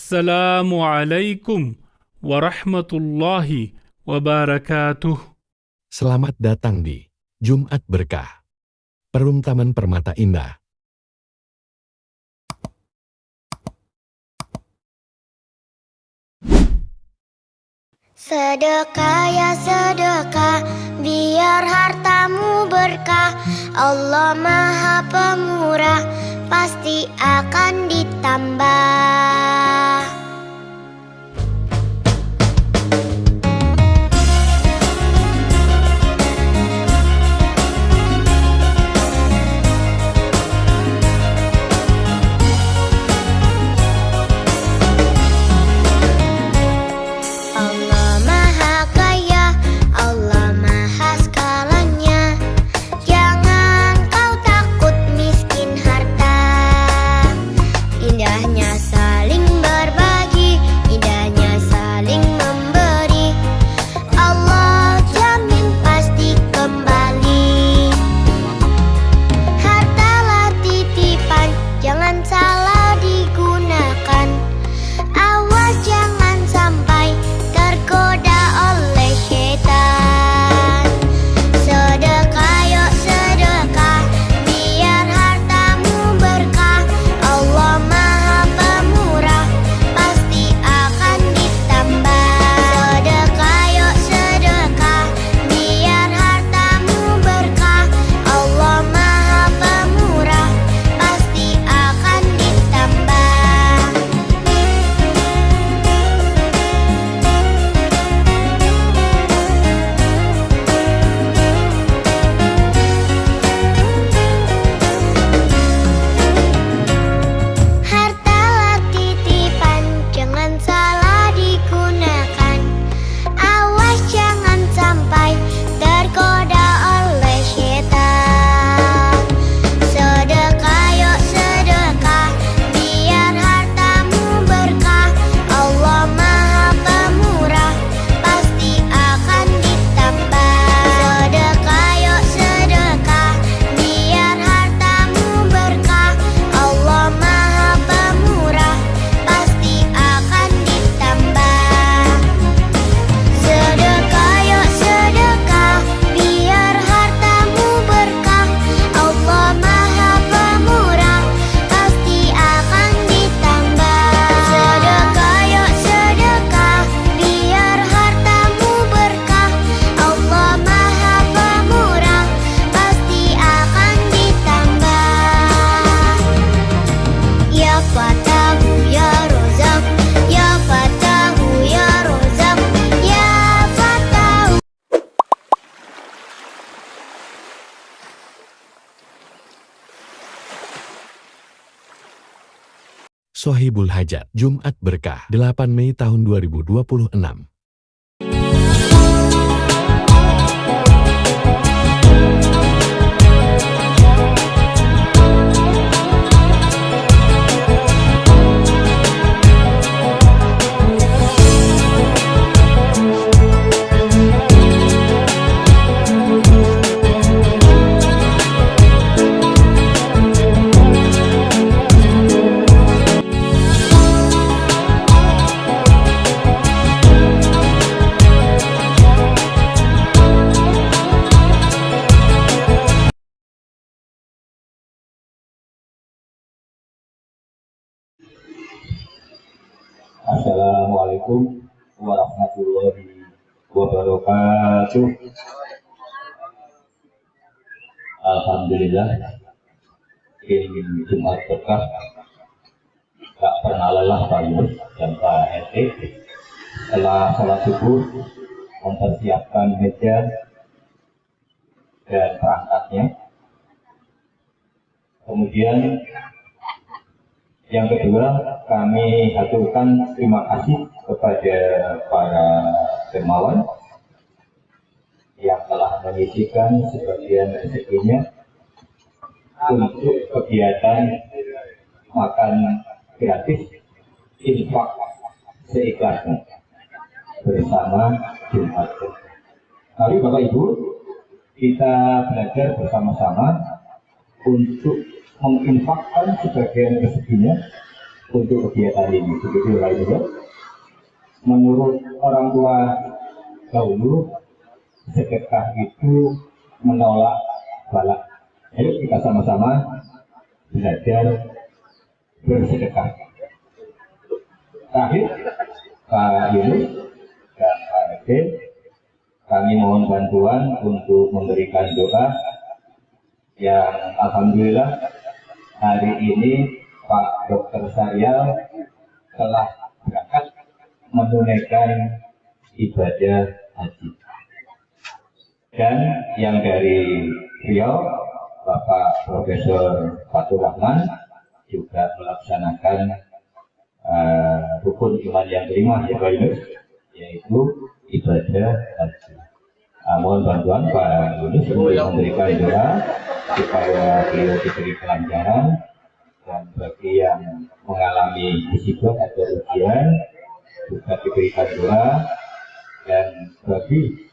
Assalamualaikum warahmatullahi wabarakatuh. Selamat datang di Jumat Berkah, Perum Taman Permata Indah. Sedekah ya sedekah, biar hartamu berkah. Allah Maha Pemurah, pasti akan ditambah. Sohibul Hajat, Jumat Berkah, 8 Mei tahun 2026. Assalamualaikum warahmatullahi wabarakatuh. Alhamdulillah, ini Jumat Berkah. Tak pernah lelah Pak Yus dan Pak RT. Setelah sholat subuh, mempersiapkan meja dan perangkatnya. Kemudian yang kedua, kami haturkan terima kasih kepada para dermawan yang telah menyisihkan sebagian rezekinya untuk kegiatan makan gratis infak seikhlasnya bersama Jumat. Mari Bapak Ibu, kita belajar bersama-sama untuk menginfakkan sebagian rezekinya untuk kegiatan ini. Begitu Pak Ibu. Menurut orang tua dahulu, sedekah itu menolak balak. Ayo kita sama-sama belajar bersedekah. Terakhir, Pak Yunus dan Pak Ede, kami mohon bantuan untuk memberikan doa yang alhamdulillah hari ini Pak Dr. Syarial telah berangkat menunaikan ibadah haji. Dan yang dari Riau, Bapak Profesor Fatur Rahman juga melaksanakan rukun iman yang kelima, ya Pak Yunus, yaitu ibadah haji. Mohon bantuan Pak Yunus untuk memberikan doa supaya beliau diberi kelancaran, dan bagi yang mengalami musibah atau ujian juga diberikan doa, dan bagi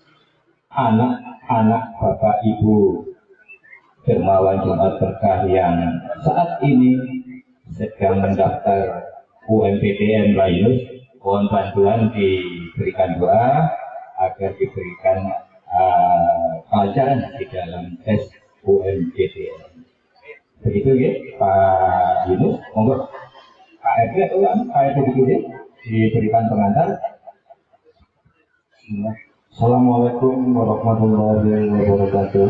anak-anak Bapak Ibu Dermawan Jumat Berkah yang saat ini sedang mendaftar UMPTN Pak Yunus, mohon bantuan diberikan doa agar diberikan kelancaran di dalam tes UMPTN. Begitu ya Pak Yunus, monggo Pak RT atau Pak RT dulu diberikan pengantar. Assalamualaikum warahmatullahi wabarakatuh.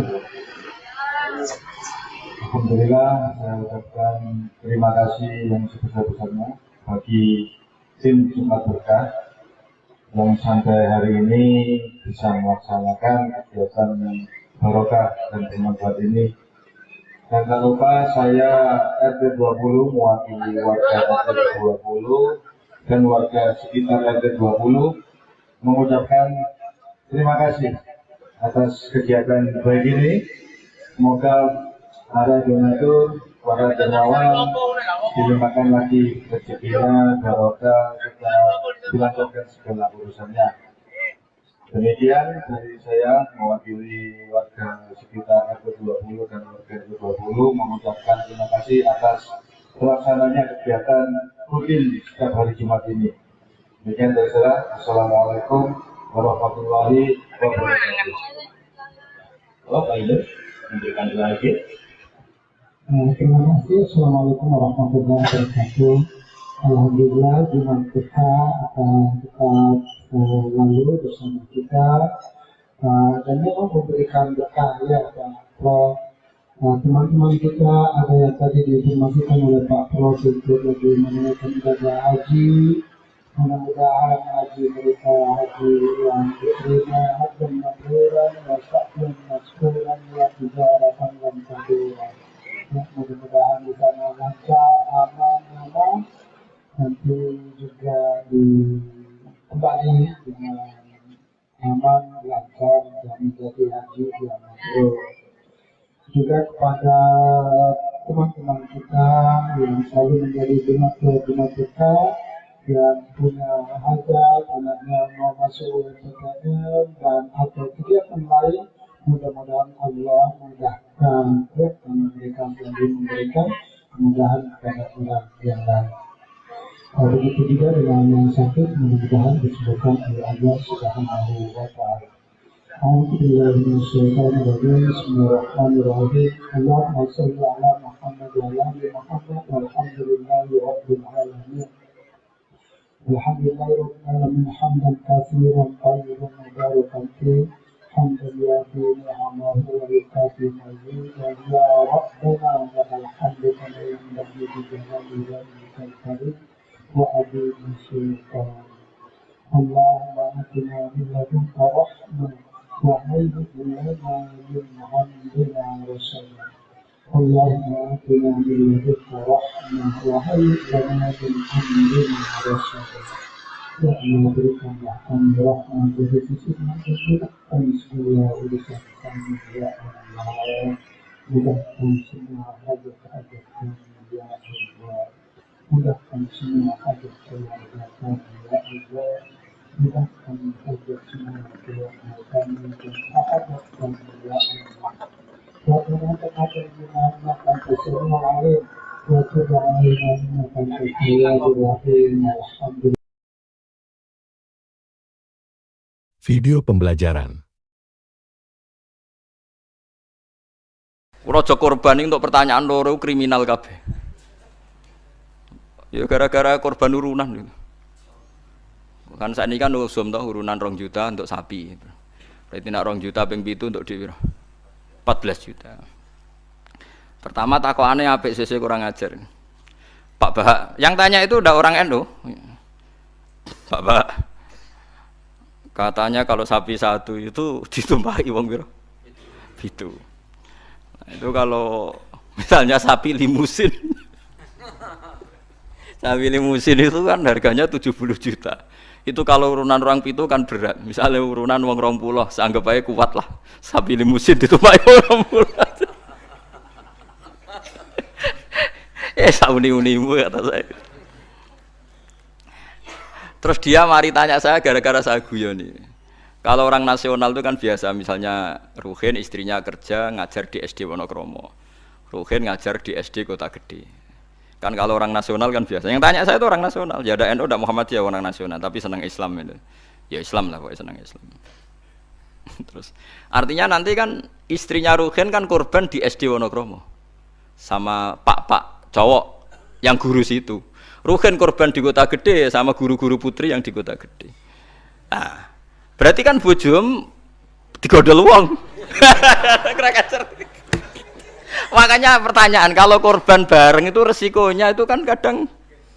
Alhamdulillah, saya ucapkan terima kasih yang sebesar-besarnya bagi tim Jumat Berkah yang sampai hari ini bisa melaksanakan kegiatan yang barokah dan bermanfaat ini. Dan tak lupa saya RT 20 mewakili warga RT 20 dan warga sekitar RT 20 mengucapkan terima kasih atas kegiatan baik ini. Semoga para donatur, para dermawan dilimpahkan lagi rezekinya, barokah, serta dilancarkan segala urusannya. Demikian dari saya mewakili warga sekitar RT 20 dan warga RT 20 mengucapkan terima kasih atas pelaksananya kegiatan rutin setiap hari Jumat ini. Demikian dari saya. Assalamualaikum warahmatullahi wabarakatuh. Oh, Pak Yunus memberikan doa lagi. Terima kasih. Assalamualaikum warahmatullahi wabarakatuh. Alhamdulillah Jumat Berkah akan tetap lalu bersama kita dan memang memberikan berkah ya Pak Prof. Teman-teman kita ada yang tadi diinformasikan oleh Pak Prof untuk lebih menunaikan ibadah haji. Mudah-mudahan haji mereka haji yang diterima dan mabruran wa sa'yan maskuran wa tijaratan dan kabiran. Mudah-mudahan di sana lancar, aman, nanti juga kembali dengan aman, lancar dan menjadi haji yang mabrur. Juga kepada teman-teman kita yang selalu menjadi Jumat Berkah yang punya hajat, anaknya mau masuk UMPTN dan atau kegiatan lain, mudah-mudahan Allah mudahkan karena mereka selalu memberikan kemudahan kepada orang yang lain. Begitu juga dengan yang sakit, mudah-mudahan disebutkan oleh Allah Subhanahu wa Ta'ala. Alhamdulillah, Bismillahirrahmanirrahim. Allahumma shalli ala Muhammad wa ala ali Muhammad walhamdulillahi rabbil alamin. Alhamdulillahi rabbil alamin hamdan katsiran thayyiban mubarakan fihi. Hamdan yafi ni'amahu wa yukafi mazidan ya Rabbana lakal hamdu kama yanbaghi li jalali wajhikal karim wa adimi sultan. Allahumma atina min ladunka rahmah wa hayyi' lana min amrina rashada. Allahumma atina min ladunka rahmah wa hayyi' lana min amrina rashada. Ya Allah, berikanlah kami rahmat dari sisi-Mu dan semua urusan kami ya Allah. Mudahkan semua hajat-hajat kami ya Allah. Mudahkan semua hajat keluarga kami ya Allah. Mudahkan hajat semua keluarga kami dan hajat kami ya Allah. Wa ta'ala ta'ala ta'ala ta'ala ta'ala ta'ala wa tub 'alaina innaka antat tawwabur rahim. Alhamdulillah. Video pembelajaran. Kula aja korban iki untuk pertanyaan loro kriminal kabeh. Ya gara-gara korban urunan. Kan saat ini kan usum toh urunan 2 juta untuk sapi. Berarti nak 2 juta ping 7 untuk di 14 juta. Pertama takokane apik sese kurang ajar. Pak Bahak, yang tanya itu udah orang NU. Pak Bahak. Katanya kalau sapi satu itu ditumpahi wong piro? 7. Nah, itu kalau misalnya sapi limusin. Sapi limusin itu kan harganya 70 juta. Itu kalau urunan orang pitu kan berat. Misalnya urunan wong 20, seanggap aja kuat lah. Sapi limusin ditumpahi wong 20. Sauni-unimu kata saya. Terus dia mari tanya saya gara-gara saya guyon nih. Kalau orang nasional itu kan biasa, misalnya Ruhin istrinya kerja ngajar di SD Wonokromo. Ruhin ngajar di SD Kota Gede. Kan kalau orang nasional kan biasa. Yang tanya saya itu orang nasional. Ya ada NU, ada Muhammadiyah orang nasional, tapi senang Islam itu. Ya Islam lah, pokoknya senang Islam. Terus artinya nanti kan istrinya Ruhin kan korban di SD Wonokromo sama pak cowok yang guru situ. Ruhin korban di Kota Gede sama guru-guru putri yang di Kota Gede. Nah, berarti kan bojom digodol wong. Makanya pertanyaan, kalau korban bareng itu resikonya itu kan kadang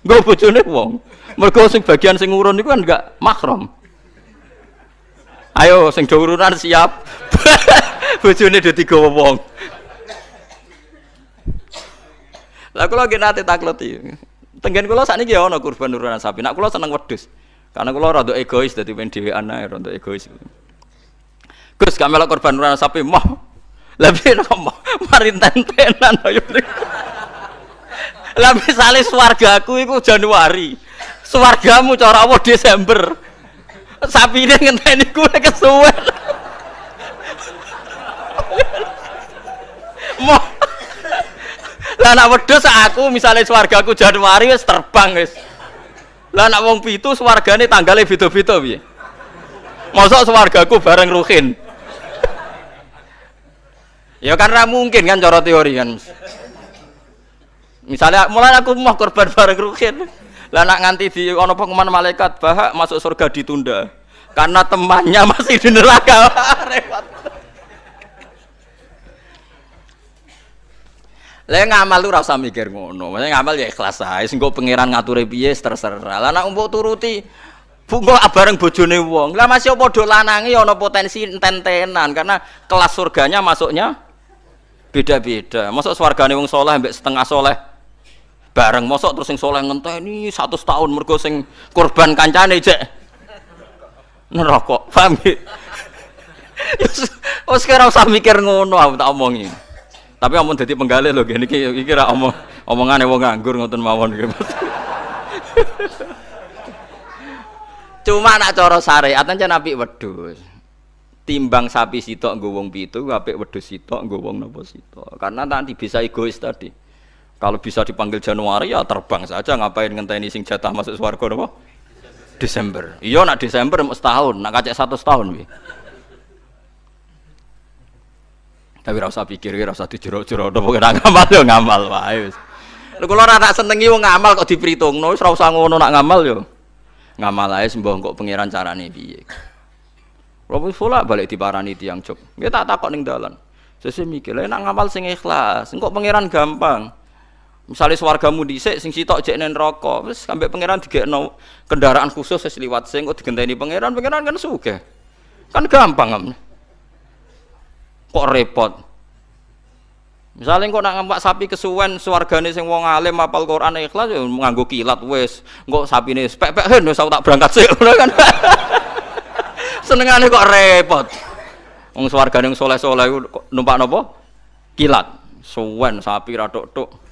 nggo bojone wong. Mergo sing bagian sing ngurun itu kan enggak mahram. Ayo sing do urunan siap. Bojone do digawa wong. Lah kula nggih nate takleti. Tenggen kula sakniki ya ana kurban urunan sapi. Nek kula seneng wedhus. Karena kula rada egois dadi pen dhewean ae rada egois. Gus gak melok korban urunan sapi mah. Lah piye nopo mari tentenan ayo. Lah misale swargaku iku Januari. Swargamu cara apa Desember. Sapine ngenteni kuwi kesuwen. Mo lah nak wedhus aku misalnya swargaku Januari wis terbang wis. Lah nak wong pitu swargane tanggale beda-beda piye? Mosok swargaku bareng Ruhin. Ya kan ra mungkin kan cara teori kan. Misalnya mulai aku mau korban bareng Ruhin. Lah nak nganti di ana pengumuman malaikat Bahak masuk surga ditunda karena temannya masih di neraka. Repot. Lah ngamal lu ora usah mikir ngono. Maksudnya ngamal ya ikhlas ae. Sing kok pangeran ngature piye terserah. Lah nek mbok turuti bungo bareng bojone wong. Lah masih padha lanange ana potensi enten-tenan karena kelas surganya masuknya beda-beda. Mosok swargane wong saleh mbek setengah saleh bareng. Mosok terus sing saleh ngenteni 100 tahun mergo sing korban kancane jek neraka. Paham nggih? Wes ora usah mikir ngono aku tak omongi. Tapi amun dadi penggalih lho ngene iki ra omongane wong nganggur ngoten mawon nggih. Cuma nak cara syariat ancen apik wedhus. Timbang sapi sitok nggo wong 7, apik wedhus sitok nggo wong napa sitok. Karena nanti bisa egois tadi. Kalau bisa dipanggil Januari ya terbang saja, ngapain ngenteni sing jatah masuk swarga napa? Desember. Iya nak Desember setahun, nak kacek 100 tahun piye. Tapi ora usah pikir, ora usah dijero-jero, pokoke ngamal yo ngamal wae wis. Lha kula ora tak senengi wong ngamal kok diperhitungno, wis ora usah ngono nak ngamal yo. Ngamal ae sembah kok pangeran carane piye. Kula wis balik diparani tiyang Jog. Nggih tak takok ning dalan. Sesuk mikir, lha nak ngamal sing ikhlas, engko pangeran gampang. Misale swargamu dhisik sing sitok jek ning neraka, wis sampe pangeran digekno kendaraan khusus wis liwat sing kok digenteni pangeran kan sugih. Kan gampang. Kok repot. Misalnya kok nak ngampak sapi kesuwen swargane sing wong alim hafal Quran ikhlas ya nganggo kilat wis. Engko sapine pek-pek hen wis tak berangkat sik ngono kan. Senengane kok repot. Wong swargane saleh-saleh iku numpak napa? Kilat. Suwen sapi ra tok-tok.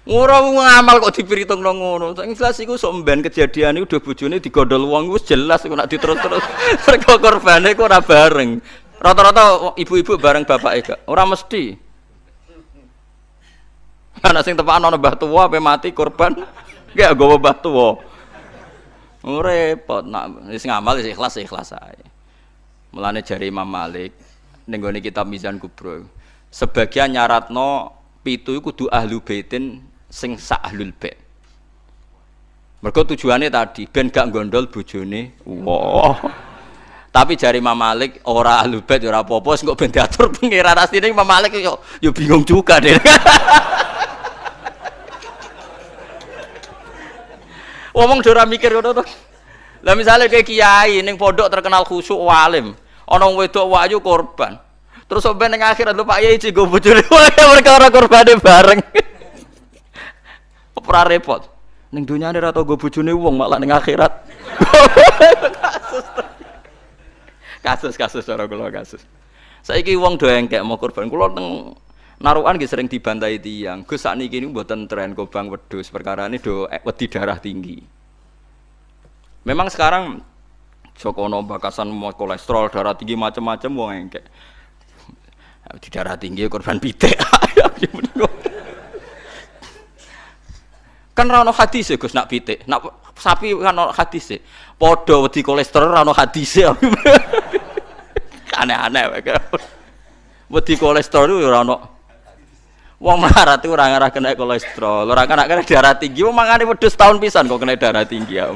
Ora ngamal kok dipiritungno ngono. Sing jelas iku sok mben kejadian iku udah bojone digondol wong wis jelas iku nek diterus-terus. Mergo korbane kok ora bareng. Rata-rata ibu-ibu bareng bapak gak? Ora mesti. Ana sing tepakan ana mbah tuwa ape mati korban, gak nggawa mbah tuwa. Repot nak wis ngamal wis ikhlas ae. Mulane jare Imam Malik ning gone kitab Mizan Kubra. Sebagian nyaratno 7 iku kudu ahlu baitin sing sak ahlul bait. Mergo tujuane tadi ben gak gondol bojone. Wah. Tapi jari Imam Malik ora ahlul bait ora apa-apa sing kok ben diatur pengiran asline Imam Malik yo bingung juga deh. Ngomong ora mikir ngono to. Lah misale kayak kiai ning pondok terkenal khusyuk alim, ana wong wedok wayu korban. Terus sampe ning akhirat lho Pak Yai go bojone perkara korbane bareng. Ora repot. Ning dunyane ora tau go bojone wong malah ning akhirat. Kasus cara kula kasus. Saiki wong do engkek mau korban. Kula teng narukan nggih sering dibantai tiyang. Gus sakniki niku mboten tren kobang wedhus, perkarane do wedi darah tinggi. Memang sekarang Jokono bakasan mau kolesterol, darah tinggi macam-macam wong engkek. Di darah tinggi korban pitik. Kan ra ono hadis Gus nak pitik, nak sapi kan ono hadis. Padha wedi kolesterol ra ono hadis. Aneh-aneh wae. Wedi kolesterol ora ono. Wong melarat itu ora ngarah kena kolesterol, ora kena darah tinggi. Wong mangane wedhus tahun pisan kok kena darah tinggi ya.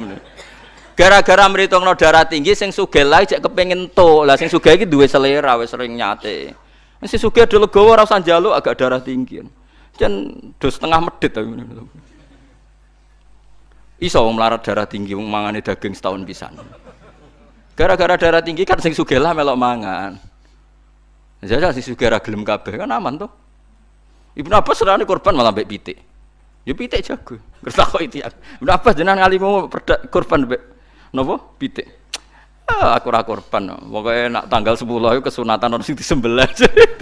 Gara-gara mritungno darah tinggi sing sugih lae cek kepengin entuk. Lah sing sugih iki duwe selera wis sering nyate. Sing sugih do legowo ora usah njaluk agak darah tinggi. Jan do setengah medhit ta ngono. Iso wong melarat darah tinggi wong mangane daging setahun pisan. Gara-gara darah tinggi kan sing sugih lah melok mangan. Jajal sing sugih ra gelem kabeh kan aman to. Ibnu Abbas serane korban malah mbek pitik. Ya pitik jago. Ngertakok iki. Ibnu Abbas jenengan ngalimu korban mbek napa? Pitik. Aku ora korban. Pokoke nak tanggal 10 iku kesunatan ono sing disembelih.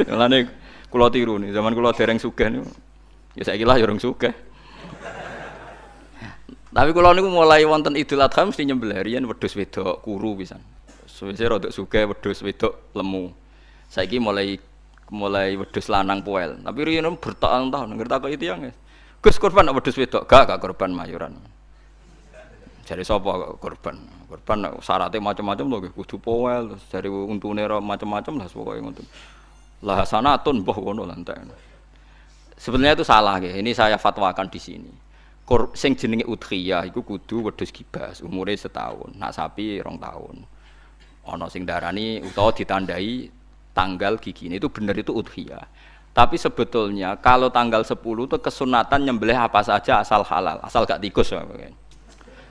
Mulane kula tiru nih, zaman kula dereng sugih niku. Ya saiki lah ya urung sugih. Tapi kula niku mulai wonten Idul Adha mesti nyembelih riyen wedhus wedok kuru pisan. Suwe rodok sugih wedhus wedok lemu. Saiki mulai wedhus lanang poel. Tapi riyen bertahun-tahun ngertakok iki tiyang. Gus korban wedhus wedok, gak korban mayuran. Jare sapa korban? Korban syaratnya macam-macam lho, kudu poel, terus jare untune macam-macam lah pokoke ngono. Lah sanatun mbah ngono lah entek. Sebenarnya itu salah nggih. Ini saya fatwakan di sini. Sing jenenge udhiyah iku kudu wedhus gibas, umure setahun. Nak sapi 2 tahun. Ana sing darani utawa ditandai tanggal gigine itu benar itu udhiyah. Tapi sebetulnya kalau tanggal 10 itu kesunatan nyembelih apa saja asal halal, asal gak tikus.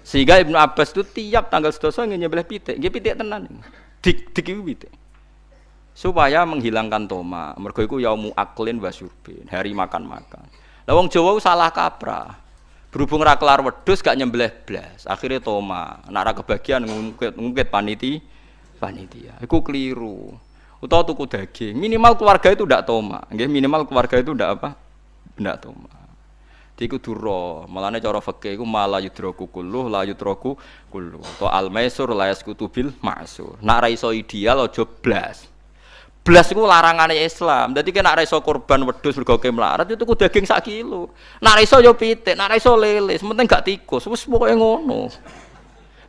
Sehingga Ibnu Abbas itu tiap tanggal 11 nyembelih pitik, nggih pitik tenan. Dik iku pitik. Supaya menghilangkan toma. Mergo iku yaumu aklin wa syurbin, hari makan-makan. Lah wong Jawa salah kaprah. Berhubung ra kelar wedhus gak nyembelih blas, akhirnya toma. Nek ra kebagian ngungkit panitia. Iku keliru. Utawa tuku daging, minimal keluarga itu ndak toma. Nggih, minimal keluarga itu ndak apa? Ndak toma. Iku duro, malane cara fikih iku mala yudraku kulluh la yudraku kulluh. To al-maisur la yasqutu bil ma'sur. Nek ra iso ideal aja blas. Blas iku larangane Islam. Dadi nek ra iso korban wedhus mergo melarat itu tuku daging 1 kilo. Nek ra iso ya pitik, nek ra iso lele, sementing gak tikus. Wis pokoke ngono.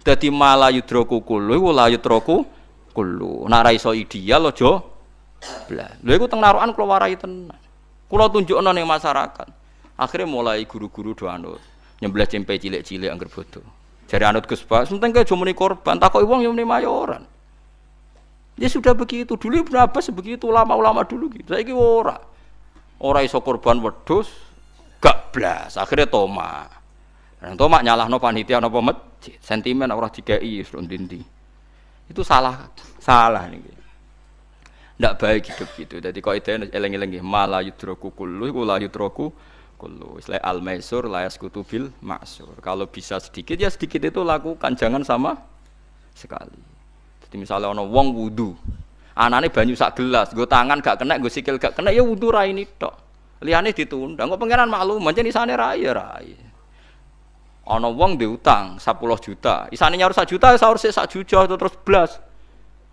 Dadi mala yudraku kulluh la yudraku kullu. Nek ra iso ideal aja blas. Lha iku teng narukan kula warai tenan. Kula tunjukno ning masyarakat. Akhirnya mulai guru-guru do anut nyembelih cempe cilik-cilik angger bodo. Jare anut Gus Bas, penting aja muni korban, takoki wong yo muni mayoran. Ya sudah begitu. Dulu Ibnu Abbas begitu, ulama-ulama dulu gitu. Saiki ora. Ora iso korban wedhus, gak blas. Akhirnya toma. Nang toma nyalahno panitia napa masjid. Sentimen ora dikeki wis ndi. Itu salah niki. Ndak baik hidup gitu. Dadi kaidah eleng-eleng nggih, mala yudraku kullu iku la yudraku kullu. Istilah al-maisur la yasqutu bil ma'sur. Kalau bisa sedikit ya sedikit itu lakukan, jangan sama sekali. Jadi misalnya ana wong wudu, anane banyu sak gelas, nggo tangan gak kena, nggo sikil gak kena ya wudu ra ini tok. Liyane ditunda. Kok pangeran maklum, pancen isane ra ya ra. Ana wong diutang 10 juta, isane nyaur 1 juta, sahur sik 1 juta terus blas.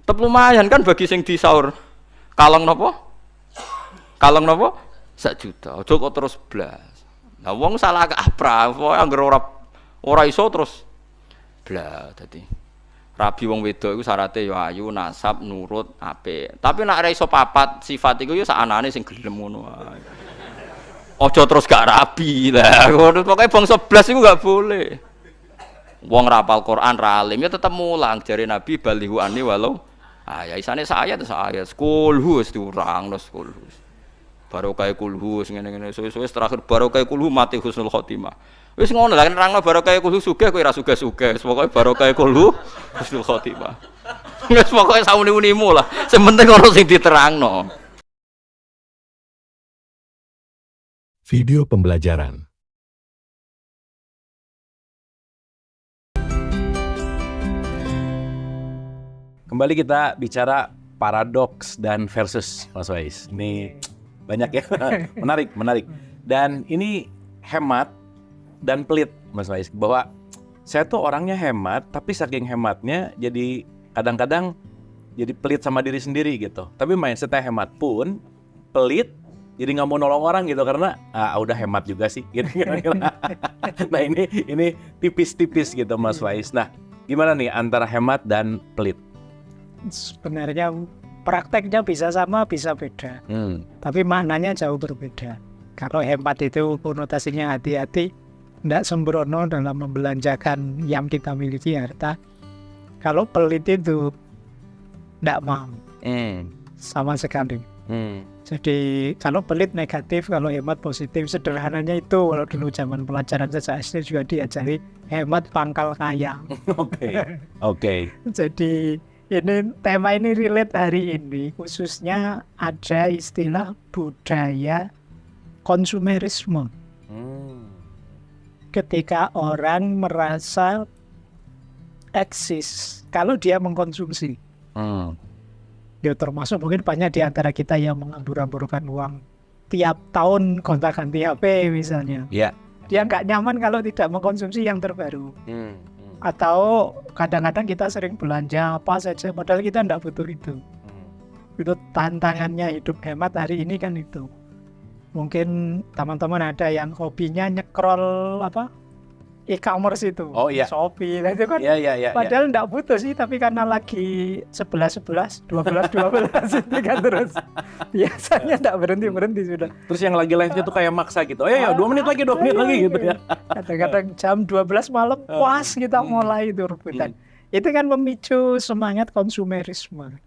Tetep lumayan kan bagi sing disaur. Kalong nopo? Kalong nopo? 1 juta. Aja kok terus blas. Nah wong salah kaprah, pokoke anggere ora iso terus blas dadi. Rabi wong wedok iku syaraté ya ayu, nasab, nurut, apik. Tapi nek ora iso papat sifat iku ya sakanane sing gelem ngono wae. Aja terus gak rabi lah. Pokoke bangsa blas iku gak boleh. Wong rapal Quran ra alim ya tetep mulang jare Nabi balihu ani walau ya isane saya kulhu wis diurang terus kulhu. Barokah kulhu ngene-ngene suwe-suwe terakhir barokah kulhu mati husnul khotimah. Wis ngono lah nerangno barokah kulhu sugih kowe ra sugih-sugih. Pokoke barokah kulhu husnul khotimah. Wis pokoke sauni-unimu lah. Sing penting ono sing diterangno. Video pembelajaran. Kembali kita bicara paradoks dan versus, Mas Wais. Ini banyak ya, menarik. Dan ini hemat dan pelit, Mas Wais. Bahwa saya tuh orangnya hemat, tapi saking hematnya jadi kadang-kadang jadi pelit sama diri sendiri gitu. Tapi mindsetnya hemat pun pelit, jadi nggak mau nolong orang gitu karena udah hemat juga sih. Gitu. Nah ini tipis-tipis gitu, Mas Wais. Nah gimana nih antara hemat dan pelit? Sebenarnya prakteknya bisa sama bisa beda, tapi maknanya jauh berbeda. Kalau hemat itu konotasinya hati-hati, tidak sembrono dalam membelanjakan yang kita miliki harta. Kalau pelit itu tidak mau sama sekali. Jadi kalau pelit negatif, kalau hemat positif. Sederhananya itu kalau dulu zaman pelajaran sejak SD juga diajari hemat pangkal kaya. Oke. Jadi tema ini relate hari ini, khususnya ada istilah budaya konsumerisme. Ketika orang merasa eksis kalau dia mengkonsumsi. Dia termasuk mungkin banyak di antara kita yang mengambur-amburkan uang tiap tahun gonta-ganti HP misalnya. Yeah. Dia nggak nyaman kalau tidak mengkonsumsi yang terbaru. Atau kadang-kadang kita sering belanja apa saja padahal kita tidak butuh itu. Itu tantangannya hidup hemat hari ini kan itu. Mungkin teman-teman ada yang hobinya nyekrol e-commerce itu, Shopee, itu kan padahal tidak butuh sih, tapi karena lagi 11, 12 itu kan terus biasanya tidak berhenti sudah. Terus yang lagi live-nya tuh kayak maksa gitu, 2 menit lagi gitu ya. Kadang-kadang jam 12 malam puas kita mulai itu rebutan. Itu kan memicu semangat konsumerisme.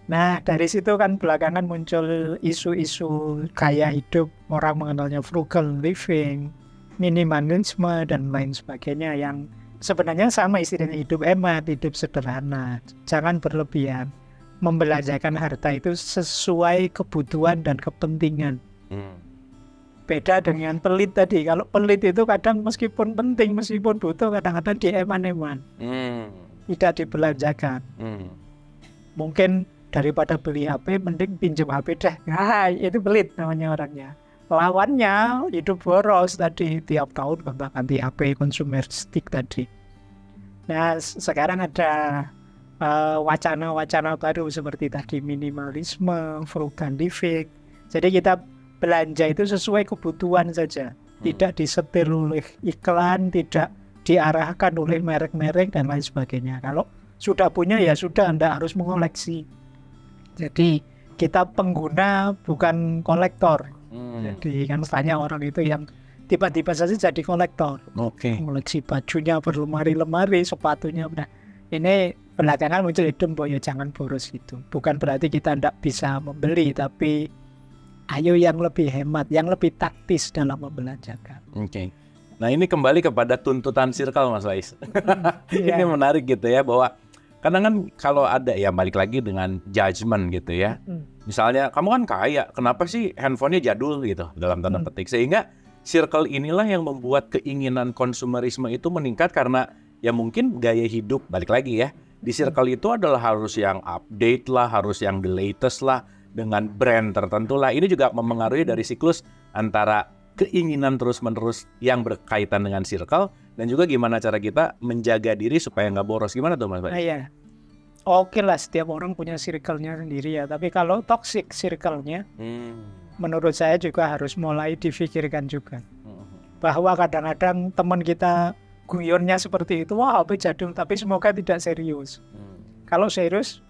Nah dari situ kan belakangan muncul isu-isu gaya hidup, orang mengenalnya frugal living, minimalisme dan lain sebagainya, yang sebenarnya sama istilahnya hidup hemat, hidup sederhana, jangan berlebihan, membelanjakan harta itu sesuai kebutuhan dan kepentingan. Beda dengan pelit tadi. Kalau pelit itu kadang meskipun penting, meskipun butuh, kadang-kadang dieman-eman, tidak dibelanjakan. Mungkin daripada beli HP mending pinjam HP deh. Itu pelit namanya orangnya. Lawannya hidup boros tadi, tiap tahun ganti HP, konsumeristik tadi. Nah sekarang ada wacana-wacana baru seperti tadi minimalisme, frugal living. Jadi kita belanja itu sesuai kebutuhan saja, tidak disetir oleh iklan, tidak diarahkan oleh merek-merek dan lain sebagainya. Kalau sudah punya ya sudah, Anda harus mengoleksi. Jadi kita pengguna bukan kolektor. Jadi kan banyak orang itu yang tiba-tiba saja jadi kolektor. Koleksi bajunya berlemari-lemari, sepatunya. Nah, ini belakangan muncul ide ya jangan boros itu. Bukan berarti kita tidak bisa membeli, tapi ayo yang lebih hemat, yang lebih taktis dalam membelanjakan. Nah ini kembali kepada tuntutan circle, Mas Wais. Ini menarik gitu ya, bahwa kadang kan kalau ada ya balik lagi dengan judgement gitu ya. Misalnya kamu kan kaya, kenapa sih handphonenya jadul gitu dalam tanda petik. Sehingga circle inilah yang membuat keinginan konsumerisme itu meningkat karena ya mungkin gaya hidup, balik lagi ya. Di circle itu adalah harus yang update lah, harus yang the latest lah, dengan brand tertentu lah. Ini juga mempengaruhi dari siklus antara keinginan terus-menerus yang berkaitan dengan circle dan juga gimana cara kita menjaga diri supaya nggak boros. Gimana tuh Mas? Iya. Oke lah, setiap orang punya circle-nya sendiri ya. Tapi kalau toxic circle-nya, menurut saya juga harus mulai difikirkan juga. Bahwa kadang-kadang teman kita guyonnya seperti itu, wah HP jadul, tapi semoga tidak serius. Kalau serius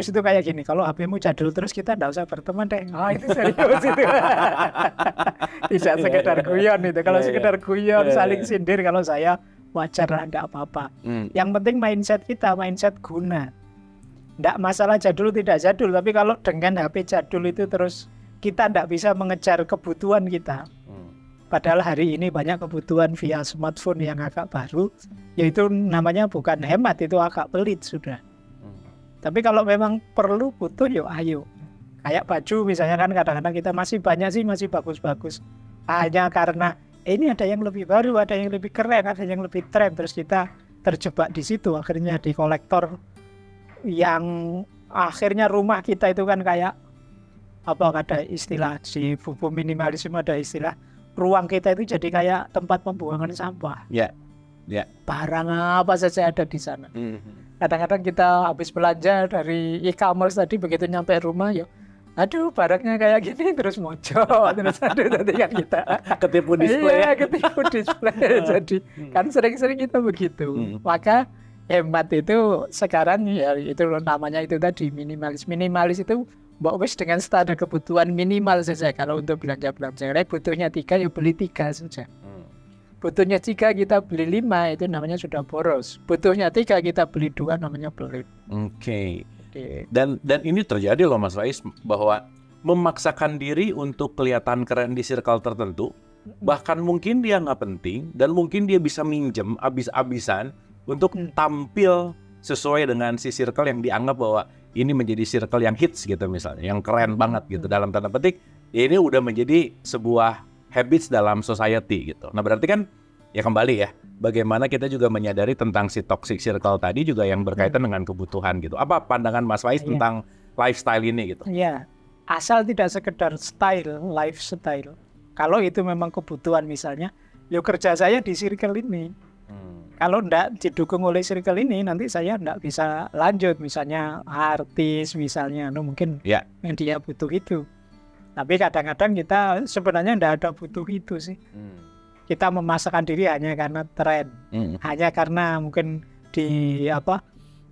itu kayak gini, kalau HP-mu jadul terus kita nggak usah berteman deh. Itu serius itu. Tidak sekedar guyon itu. Kalau sekedar guyon, saling sindir, kalau saya wajar lah, enggak apa-apa. Yang penting mindset kita, mindset guna. Enggak masalah jadul tidak jadul, tapi kalau dengan HP jadul itu terus kita enggak bisa mengejar kebutuhan kita. Padahal hari ini banyak kebutuhan via smartphone yang agak baru, yaitu namanya bukan hemat, itu agak pelit sudah. Tapi kalau memang perlu butuh, yuk ayo. Kayak baju misalnya kan kadang-kadang kita masih banyak sih, masih bagus-bagus. Hanya karena ini ada yang lebih baru, ada yang lebih keren, ada yang lebih tren, terus kita terjebak di situ, akhirnya di kolektor, yang akhirnya rumah kita itu kan kayak apa, ada istilah di buku minimalisme, ada istilah ruang kita itu jadi kayak tempat pembuangan sampah. Barang apa saja ada di sana. Kadang-kadang kita habis belanja dari e-commerce tadi, begitu nyampe rumah ya, aduh barangnya kayak gini, terus mojok, terus aduh nanti kan kita ketipu display. Iya, ketipu display. Jadi kan sering-sering kita begitu. Maka hemat itu sekarang ya itu namanya itu tadi minimalis. Minimalis itu mbak wis dengan standar kebutuhan minimal saja. Kalau untuk belanja-belanja, butuhnya 3 ya beli 3 saja. Butuhnya 3 kita beli 5, itu namanya sudah boros. Butuhnya 3 kita beli 2, namanya pelit. Oke. Dan ini terjadi loh Mas Rais, bahwa memaksakan diri untuk kelihatan keren di circle tertentu, bahkan mungkin dia nggak penting, dan mungkin dia bisa minjem abis-abisan untuk tampil sesuai dengan si circle yang dianggap bahwa ini menjadi circle yang hits gitu misalnya, yang keren banget gitu dalam tanda petik. Ini udah menjadi sebuah habits dalam society gitu. Nah berarti kan ya kembali ya, bagaimana kita juga menyadari tentang si toxic circle tadi juga yang berkaitan dengan kebutuhan gitu. Apa pandangan Mas Faiz tentang lifestyle ini gitu? Iya, asal tidak sekedar style, lifestyle. Kalau itu memang kebutuhan misalnya, yuk kerja saya di circle ini. Kalau enggak didukung oleh circle ini, nanti saya enggak bisa lanjut. Misalnya artis misalnya, mungkin dia butuh itu. Tapi kadang-kadang kita sebenarnya enggak ada butuh itu sih. Kita memasakkan diri hanya karena tren, hanya karena mungkin di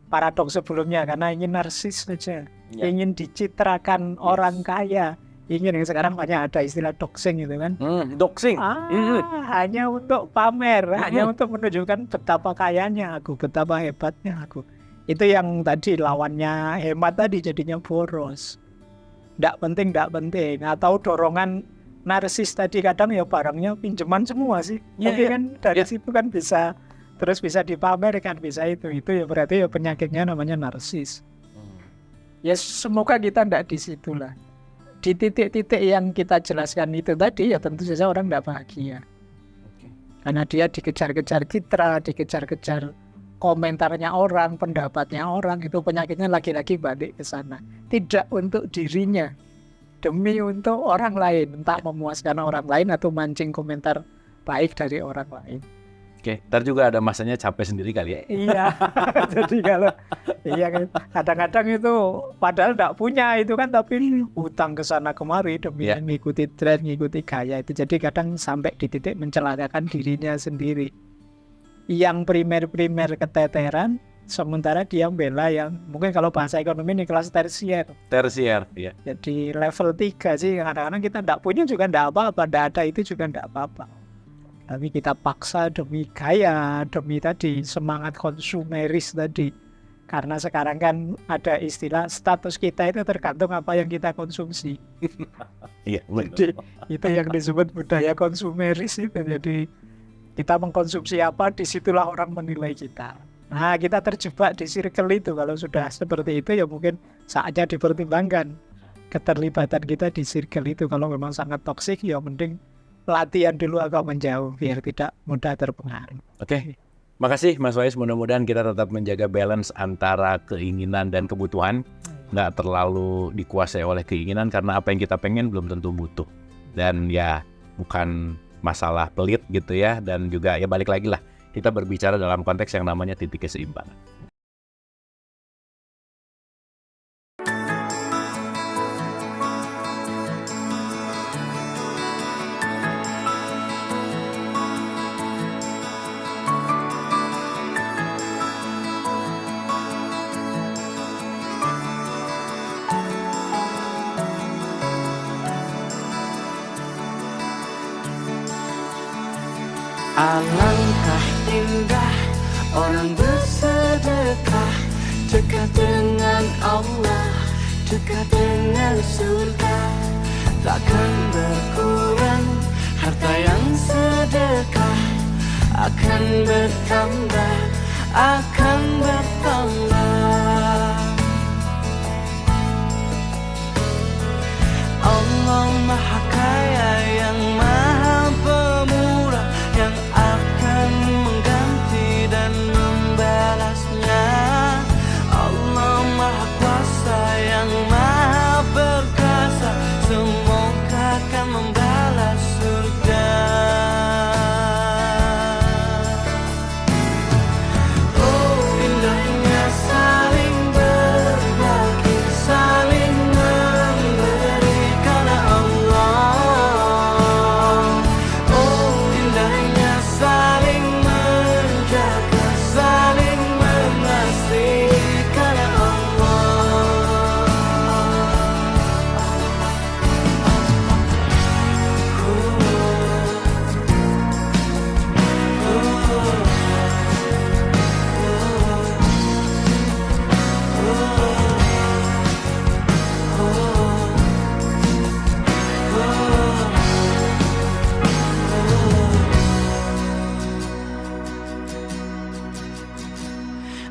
paradoks sebelumnya, karena ingin narsis saja, ingin dicitrakan orang kaya, ingin yang sekarang banyak ada istilah doxing gitu kan. Doxing. Hanya untuk pamer, hanya untuk menunjukkan betapa kayanya aku, betapa hebatnya aku. Itu yang tadi lawannya hemat tadi jadinya boros. Nggak penting. Atau dorongan narsis tadi, kadang ya barangnya pinjaman semua sih. Tapi kan dari situ kan bisa dipamerkan, bisa itu ya berarti ya penyakitnya namanya narsis. Ya semoga kita nggak di situ lah. Di titik-titik yang kita jelaskan itu tadi ya tentu saja orang nggak bahagia. Karena dia dikejar-kejar citra, dikejar-kejar komentarnya orang, pendapatnya orang, itu penyakitnya lagi-lagi balik ke sana. Tidak untuk dirinya, demi untuk orang lain, entah memuaskan orang lain atau mancing komentar baik dari orang lain. Oke, ntar juga ada masanya capek sendiri kali ya. Iya, jadi kalau kadang-kadang itu padahal tidak punya itu kan, tapi utang ke sana kemari demi mengikuti tren, mengikuti gaya itu. Jadi kadang sampai di titik mencelakakan dirinya sendiri. Yang primer keteteran, sementara dia bela yang mungkin kalau bahasa ekonomi ini kelas tersier. Tersier, iya. Jadi level 3 sih, kadang-kadang kita tidak punya juga tidak apa-apa, tidak ada itu juga tidak apa-apa. Tapi kita paksa demi gaya, demi tadi semangat konsumeris tadi. Karena sekarang kan ada istilah status kita itu tergantung apa yang kita konsumsi. Iya, jadi itu yang disebut budaya konsumeris itu. Jadi kita mengkonsumsi apa, disitulah orang menilai kita. Nah, kita terjebak di circle itu. Kalau sudah seperti itu ya mungkin saatnya dipertimbangkan keterlibatan kita di circle itu. Kalau memang sangat toksik ya mending latihan dulu agak menjauh biar tidak mudah terpengaruh. Oke. Makasih Mas Faiz, mudah-mudahan kita tetap menjaga balance antara keinginan dan kebutuhan. Nggak terlalu dikuasai oleh keinginan, karena apa yang kita pengen belum tentu butuh. Dan ya bukan masalah pelit gitu ya. Dan juga ya balik lagi lah, kita berbicara dalam konteks yang namanya titik keseimbangan. Alangkah indah orang bersedekah, dekat dengan Allah, dekat dengan surga. Takkan berkurang harta yang sedekah, akan bertambah, akan bertambah. Allah Maha Kaya yang Maha Pemurah, yang akan mengganti dan membalasnya. Allah Maha Kuasa yang Maha Perkasa, semoga akan membalas surga. Oh indahnya saling berbagi, saling memberi karena Allah. Oh indahnya saling menjaga, saling mengasihi karena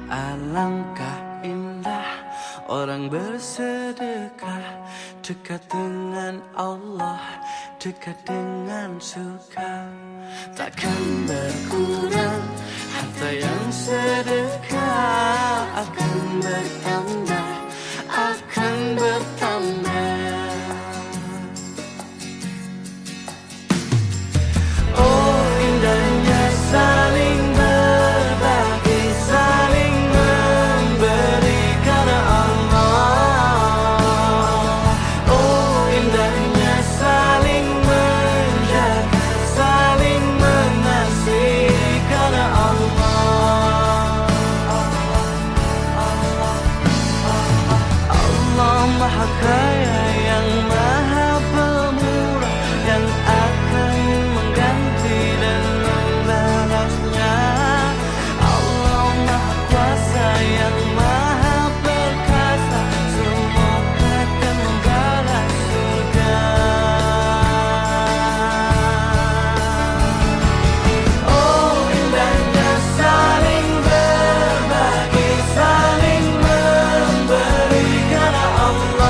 Alangkah indah orang bersedekah, dekat dengan Allah, dekat dengan surga. Takkan berkurang harta yang sedekah, akan bertambah, akan bertambah. Oh indahnya saling berbagi, saling memberi karena Allah. Oh indahnya saling menjaga, saling mengasihi karena Allah. Allah Maha Kaya yang Maha Pemurah, yang akan mengganti dan membalasnya. Allah Maha Kuasa yang Maha Perkasa, semoga akan membalas surga. Oh indahnya saling berbagi, saling memberi karena Allah.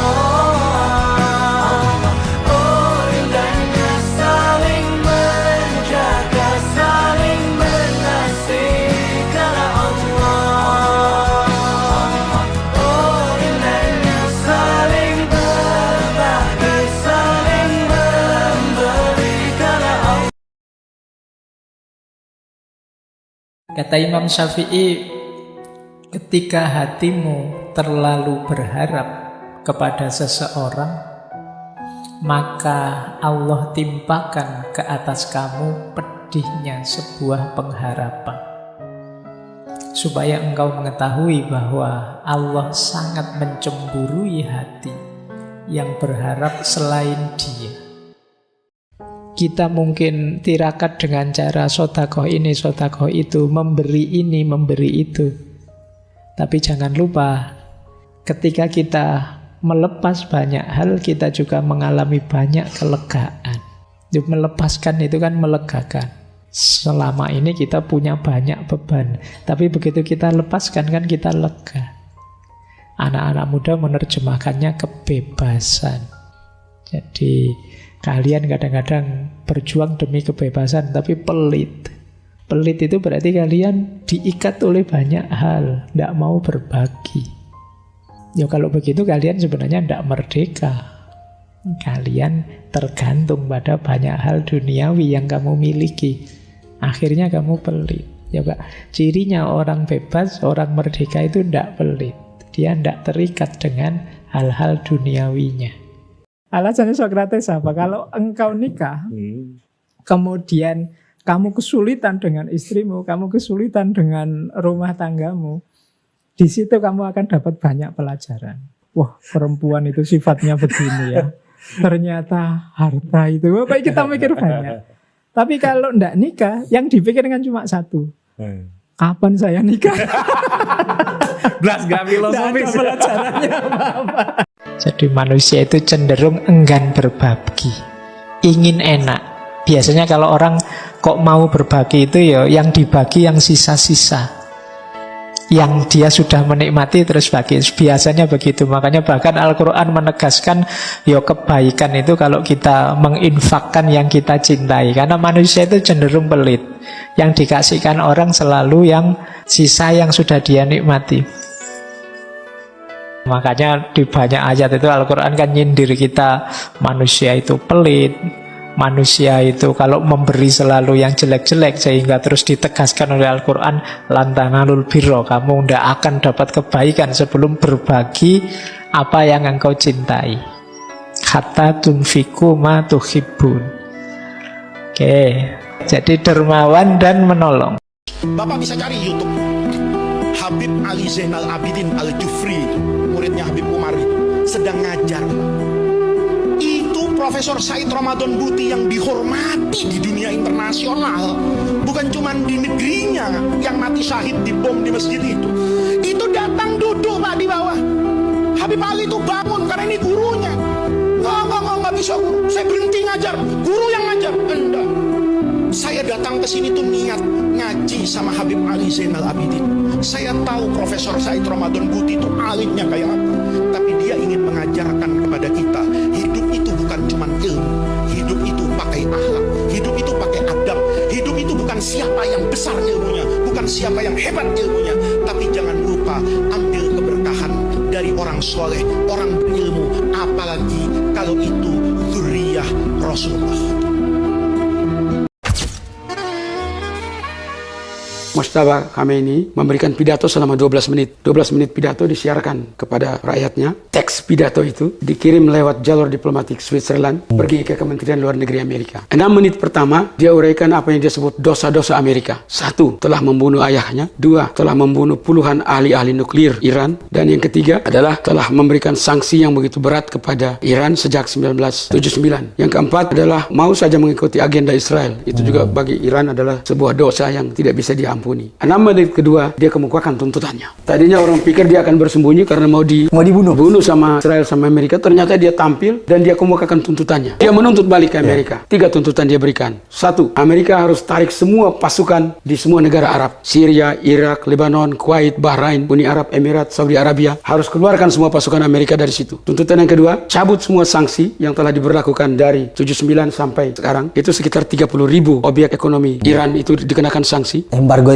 Oh indahnya saling menjaga, saling mengasihi karena Allah. Oh indahnya saling berbagi, saling memberi karena Allah. Kata Imam Syafi'i, ketika hatimu terlalu berharap kepada seseorang, maka Allah timpakan ke atas kamu pedihnya sebuah pengharapan, supaya engkau mengetahui bahwa Allah sangat mencemburui hati yang berharap selain Dia. Kita mungkin tirakat dengan cara sodakoh ini, sodakoh itu, memberi ini, memberi itu. Tapi jangan lupa, ketika kita melepas banyak hal, kita juga mengalami banyak kelegaan. Melepaskan itu kan melegakan. Selama ini kita punya banyak beban, tapi begitu kita lepaskan kan kita lega. Anak-anak muda menerjemahkannya kebebasan. Jadi kalian kadang-kadang berjuang demi kebebasan, tapi pelit. Pelit itu berarti kalian diikat oleh banyak hal, tidak mau berbagi. Ya kalau begitu kalian sebenarnya tidak merdeka. Kalian tergantung pada banyak hal duniawi yang kamu miliki. Akhirnya kamu pelit. Ya Pak, cirinya orang bebas, orang merdeka itu tidak pelit. Dia tidak terikat dengan hal-hal duniawinya. Alasannya Sokrates apa? Kalau engkau nikah, kemudian kamu kesulitan dengan istrimu, kamu kesulitan dengan rumah tanggamu, di situ kamu akan dapat banyak pelajaran. Wah, perempuan itu sifatnya begini ya. Ternyata harta itu, baik kita mikir banyak. Tapi kalau ndak nikah, yang dipikirkan cuma satu. Kapan saya nikah? Blas gak filosofis. Nggak ada pelajarannya apa-apa. Jadi manusia itu cenderung enggan berbagi, ingin enak. Biasanya kalau orang kok mau berbagi itu ya yang dibagi yang sisa-sisa, yang dia sudah menikmati terus bagi. Biasanya begitu. Makanya bahkan Al-Quran menegaskan ya kebaikan itu kalau kita menginfakkan yang kita cintai. Karena manusia itu cenderung pelit. Yang dikasihkan orang selalu yang sisa yang sudah dia nikmati. Makanya di banyak ayat itu Al-Quran kan nyindir kita, manusia itu pelit, manusia itu kalau memberi selalu yang jelek-jelek, sehingga terus ditegaskan oleh Al-Quran, lan tanalul birra, kamu tidak akan dapat kebaikan sebelum berbagi apa yang engkau cintai, hatta tunfiku ma tuhibbun. Oke, jadi dermawan dan menolong. Bapak bisa cari YouTube Habib Ali Zainal Abidin Al-Jufri, muridnya Habib Umar itu, sedang ngajar. Itu Profesor Said Ramadan Buti yang dihormati di dunia internasional, bukan cuma di negerinya yang mati syahid di bom di masjid itu datang duduk Pak di bawah. Habib Ali itu bangun karena ini gurunya. Nggak bisa guru, saya berhenti ngajar, guru yang ngajar. Enggak, saya datang ke sini tuh niat ngaji sama Habib Ali Zainal Abidin. Saya tahu Profesor Said Ramadan Buti itu alimnya kayak apa, tapi dia ingin mengajarkan kepada kita, hidup itu bukan cuma ilmu, hidup itu pakai akhlak, hidup itu pakai adab, hidup itu bukan siapa yang besar ilmunya, bukan siapa yang hebat ilmunya, tapi jangan lupa ambil keberkahan dari orang soleh, orang berilmu, apalagi kalau itu dzurriyyah Rasulullah. Mujtaba Khamenei memberikan pidato selama 12 menit. 12 menit pidato disiarkan kepada rakyatnya. Teks pidato itu dikirim lewat jalur diplomatik Switzerland, pergi ke Kementerian Luar Negeri Amerika. 6 menit pertama, dia uraikan apa yang dia sebut dosa-dosa Amerika. 1, telah membunuh ayahnya. 2, telah membunuh puluhan ahli-ahli nuklir Iran. Dan yang ketiga adalah telah memberikan sanksi yang begitu berat kepada Iran sejak 1979. Yang keempat adalah mau saja mengikuti agenda Israel. Itu juga bagi Iran adalah sebuah dosa yang tidak bisa diampuni. 6 menit kedua dia kemukakan tuntutannya. Tadinya orang pikir dia akan bersembunyi karena mau dibunuh sama Israel sama Amerika. Ternyata dia tampil dan dia kemukakan tuntutannya. Dia menuntut balik ke Amerika. 3 tuntutan dia berikan. 1, Amerika harus tarik semua pasukan di semua negara Arab, Syria, Irak, Lebanon, Kuwait, Bahrain, Uni Arab Emirat, Saudi Arabia. Harus keluarkan semua pasukan Amerika dari situ. Tuntutan yang kedua, cabut semua sanksi yang telah diberlakukan dari 79 sampai sekarang. Itu sekitar 30.000 objek ekonomi Iran itu dikenakan sanksi. Embargo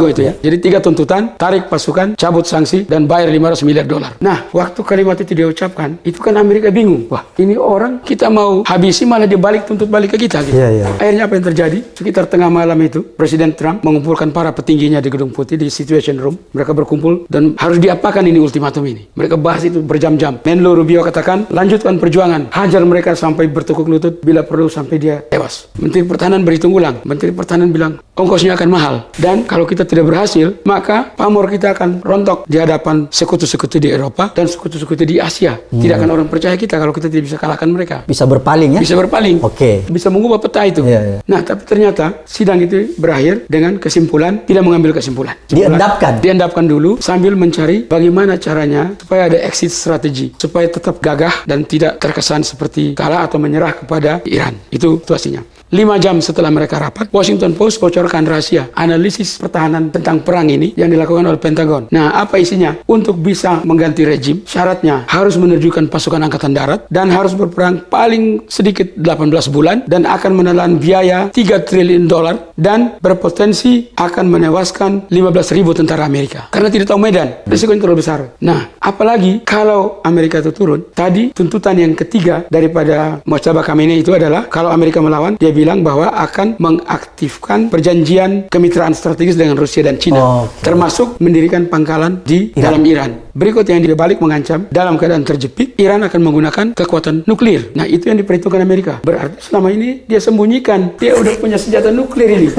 itu ya. Jadi 3 tuntutan, tarik pasukan, cabut sanksi, dan bayar $500 miliar. Nah, waktu kalimat itu dia ucapkan, itu kan Amerika bingung. Wah, ini orang kita mau habisi malah dia tuntut balik ke kita. Gitu. Akhirnya apa yang terjadi? Sekitar tengah malam itu, Presiden Trump mengumpulkan para petingginya di Gedung Putih, di Situation Room. Mereka berkumpul dan harus diapakan ini ultimatum ini. Mereka bahas itu berjam-jam. Menlo Rubio katakan, lanjutkan perjuangan. Hajar mereka sampai bertukuk lutut, bila perlu sampai dia tewas. Menteri Pertahanan berhitung ulang. Menteri Pertahanan bilang, ongkosnya akan mahal. Dan kalau kita tidak berhasil, maka pamor kita akan rontok di hadapan sekutu-sekutu di Eropa dan sekutu-sekutu di Asia. Tidak akan orang percaya kita kalau kita tidak bisa kalahkan mereka. Bisa berpaling ya? Bisa berpaling. Bisa mengubah peta itu. Nah, tapi ternyata sidang itu berakhir dengan kesimpulan, tidak mengambil kesimpulan. Diendapkan dulu sambil mencari bagaimana caranya supaya ada exit strategi, supaya tetap gagah dan tidak terkesan seperti kalah atau menyerah kepada Iran. Itu situasinya. 5 jam setelah mereka rapat, Washington Post bocorkan rahasia analisis pertahanan tentang perang ini yang dilakukan oleh Pentagon. Nah, apa isinya? Untuk bisa mengganti rejim, syaratnya harus menerjunkan pasukan angkatan darat dan harus berperang paling sedikit 18 bulan dan akan menelan biaya $3 triliun dan berpotensi akan menewaskan 15.000 tentara Amerika karena tidak tahu medan. Risikonya terlalu besar. Nah, apalagi kalau Amerika itu turun. Tadi tuntutan yang ketiga daripada Mujtaba Khamenei itu adalah kalau Amerika melawan, dia bilang bahwa akan mengaktifkan perjanjian kemitraan strategis dengan Rusia dan Cina, termasuk mendirikan pangkalan di dalam Iran. Berikut yang dia balik mengancam, dalam keadaan terjepit, Iran akan menggunakan kekuatan nuklir. Nah, itu yang diperhitungkan Amerika. Berarti selama ini dia sembunyikan, dia udah punya senjata nuklir ini.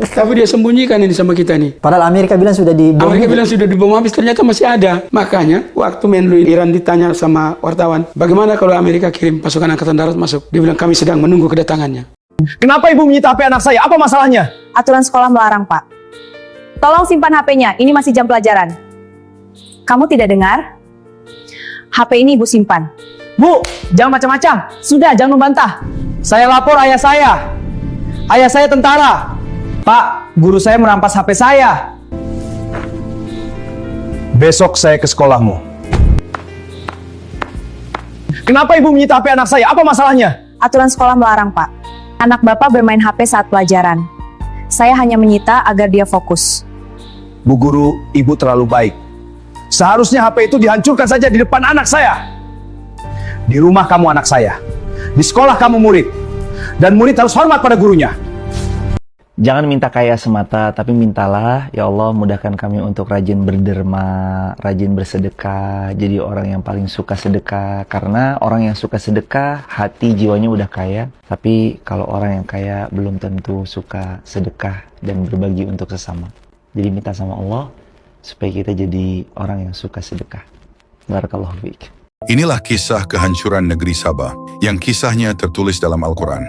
Tapi dia sembunyikan ini sama kita nih. Padahal Amerika bilang sudah dibom. Amerika bilang sudah dibom habis, ternyata masih ada. Makanya waktu Menlu Iran ditanya sama wartawan, bagaimana kalau Amerika kirim pasukan angkatan darat masuk? Dia bilang kami sedang menunggu kedatangannya. Kenapa ibu menyita HP anak saya? Apa masalahnya? Aturan sekolah melarang, Pak. Tolong simpan HP-nya, ini masih jam pelajaran. Kamu tidak dengar? HP ini ibu simpan. Bu, jangan macam-macam. Sudah, jangan membantah. Saya lapor ayah saya. Ayah saya tentara. Pak, guru saya merampas HP saya. Besok saya ke sekolahmu. Kenapa ibu menyita HP anak saya? Apa masalahnya? Aturan sekolah melarang, Pak. Anak Bapak bermain HP saat pelajaran. Saya hanya menyita agar dia fokus. Bu guru, ibu terlalu baik. Seharusnya HP itu dihancurkan saja di depan anak saya. Di rumah kamu anak saya. Di sekolah kamu murid. Dan murid harus hormat pada gurunya. Jangan minta kaya semata, tapi mintalah, ya Allah mudahkan kami untuk rajin berderma, rajin bersedekah, jadi orang yang paling suka sedekah. Karena orang yang suka sedekah, hati jiwanya udah kaya. Tapi kalau orang yang kaya belum tentu suka sedekah dan berbagi untuk sesama. Jadi minta sama Allah supaya kita jadi orang yang suka sedekah. Barakallahu fiik. Inilah kisah kehancuran negeri Sabah yang kisahnya tertulis dalam Al-Quran.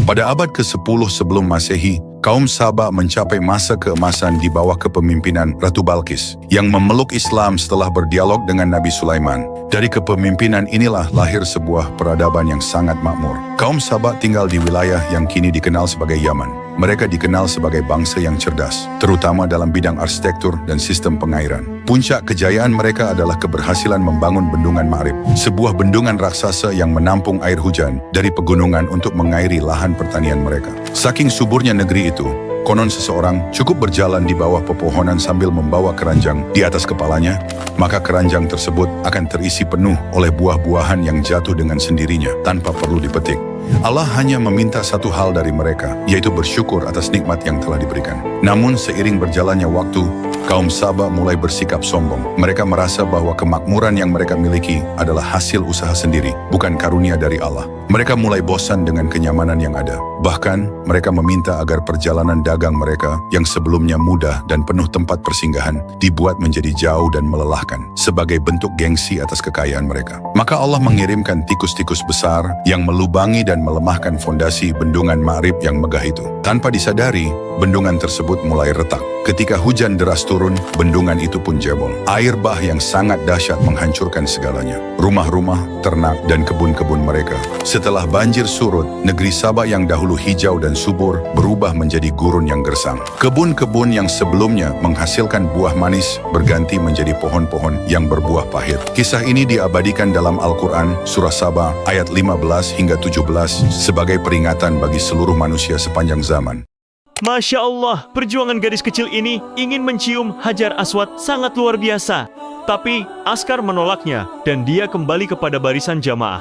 Pada abad ke-10 sebelum Masehi, kaum Sabah mencapai masa keemasan di bawah kepemimpinan Ratu Balkis yang memeluk Islam setelah berdialog dengan Nabi Sulaiman. Dari kepemimpinan inilah lahir sebuah peradaban yang sangat makmur. Kaum Sabah tinggal di wilayah yang kini dikenal sebagai Yaman. Mereka dikenal sebagai bangsa yang cerdas, terutama dalam bidang arsitektur dan sistem pengairan. Puncak kejayaan mereka adalah keberhasilan membangun bendungan Ma'rib, sebuah bendungan raksasa yang menampung air hujan dari pegunungan untuk mengairi lahan pertanian mereka. Saking suburnya negeri itu, konon seseorang cukup berjalan di bawah pepohonan sambil membawa keranjang di atas kepalanya, maka keranjang tersebut akan terisi penuh oleh buah-buahan yang jatuh dengan sendirinya tanpa perlu dipetik. Allah hanya meminta satu hal dari mereka, yaitu bersyukur atas nikmat yang telah diberikan. Namun seiring berjalannya waktu, kaum Sabah mulai bersikap sombong. Mereka merasa bahwa kemakmuran yang mereka miliki adalah hasil usaha sendiri, bukan karunia dari Allah. Mereka mulai bosan dengan kenyamanan yang ada. Bahkan, mereka meminta agar perjalanan dagang mereka yang sebelumnya mudah dan penuh tempat persinggahan dibuat menjadi jauh dan melelahkan sebagai bentuk gengsi atas kekayaan mereka. Maka Allah mengirimkan tikus-tikus besar yang melubangi dan melemahkan fondasi bendungan Ma'rib yang megah itu. Tanpa disadari, bendungan tersebut mulai retak. Ketika hujan deras turun, bendungan itu pun jebol. Air bah yang sangat dahsyat menghancurkan segalanya. Rumah-rumah, ternak, dan kebun-kebun mereka. Setelah banjir surut, negeri Sabah yang dahulu hijau dan subur berubah menjadi gurun yang gersang. Kebun-kebun yang sebelumnya menghasilkan buah manis berganti menjadi pohon-pohon yang berbuah pahit. Kisah ini diabadikan dalam Al-Quran, Surah Sabah, ayat 15 hingga 17 sebagai peringatan bagi seluruh manusia sepanjang zaman. Masya Allah, perjuangan gadis kecil ini ingin mencium Hajar Aswad sangat luar biasa. Tapi Askar menolaknya dan dia kembali kepada barisan jamaah.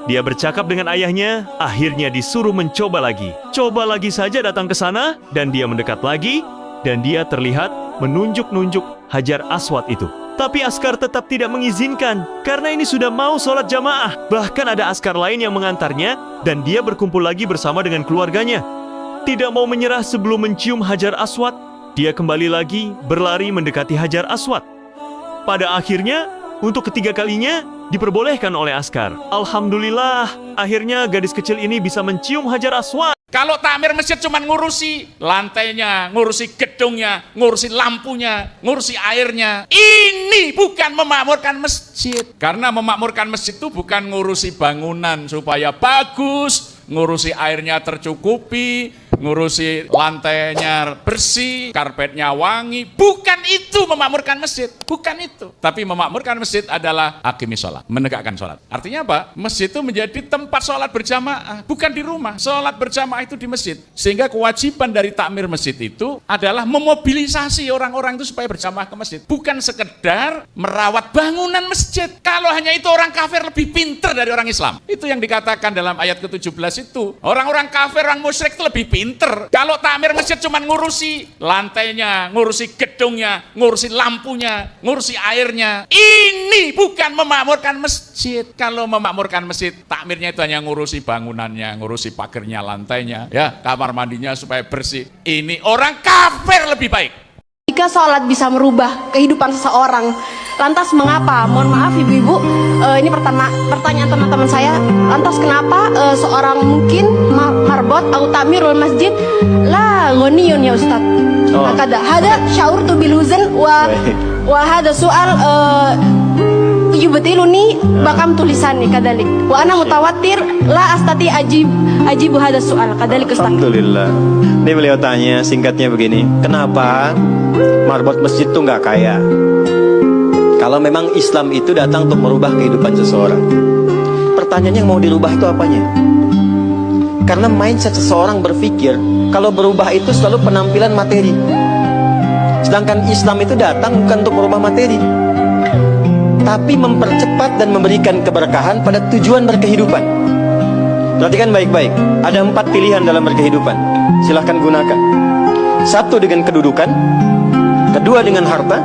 Dia bercakap dengan ayahnya, akhirnya disuruh mencoba lagi. Coba lagi saja datang ke sana dan dia mendekat lagi dan dia terlihat menunjuk-nunjuk Hajar Aswad itu. Tapi Askar tetap tidak mengizinkan karena ini sudah mau sholat jamaah. Bahkan ada Askar lain yang mengantarnya dan dia berkumpul lagi bersama dengan keluarganya. Tidak mau menyerah sebelum mencium Hajar Aswad, dia kembali lagi berlari mendekati Hajar Aswad. Pada akhirnya, untuk ketiga kalinya, diperbolehkan oleh Askar. Alhamdulillah, akhirnya gadis kecil ini bisa mencium Hajar Aswad. Kalau takmir masjid cuma ngurusi lantainya, ngurusi gedungnya, ngurusi lampunya, ngurusi airnya. Ini bukan memakmurkan masjid. Karena memakmurkan masjid itu bukan ngurusi bangunan supaya bagus, ngurusi airnya tercukupi, ngurusi lantainya bersih, karpetnya wangi. Bukan itu memakmurkan masjid, bukan itu. Tapi memakmurkan masjid adalah aqimis sholat, menegakkan sholat. Artinya apa? Masjid itu menjadi tempat sholat berjamaah, bukan di rumah. Sholat berjamaah itu di masjid. Sehingga kewajiban dari takmir masjid itu adalah memobilisasi orang-orang itu supaya berjamaah ke masjid. Bukan sekedar merawat bangunan masjid. Kalau hanya itu orang kafir lebih pinter dari orang Islam. Itu yang dikatakan dalam ayat ke-17 itu. Orang-orang kafir, orang musyrik itu lebih pinter. Kalau takmir masjid cuma ngurusi lantainya, ngurusi gedungnya, ngurusi lampunya, ngurusi airnya. Ini bukan memakmurkan masjid. Kalau memakmurkan masjid, takmirnya itu hanya ngurusi bangunannya, ngurusi pagernya, lantainya, ya, kamar mandinya supaya bersih. Ini orang kafir lebih baik. Jika sholat bisa merubah kehidupan seseorang, Lantas mengapa? Mohon maaf ibu-ibu, ini pertanyaan teman-teman saya. Lantas kenapa seorang mungkin marbot atau tamirul masjid la ghaniyun ya Ustaz? Hada syaur tu bil huzn wa hada soal yubatiluni bakam tulisannya kadalik wa ana mutawatir la astati ajibu hada soal kadalik Ustaz. Alhamdulillah. Ini beliau tanya singkatnya begini, kenapa marbot masjid itu nggak kaya? Kalau memang Islam itu datang untuk merubah kehidupan seseorang, pertanyaannya yang mau dirubah itu apanya? Karena mindset seseorang berpikir kalau berubah itu selalu penampilan materi, sedangkan Islam itu datang bukan untuk merubah materi, tapi mempercepat dan memberikan keberkahan pada tujuan berkehidupan. Perhatikan baik-baik, ada 4 pilihan dalam berkehidupan, silahkan gunakan. 1 dengan kedudukan, 2 dengan harta,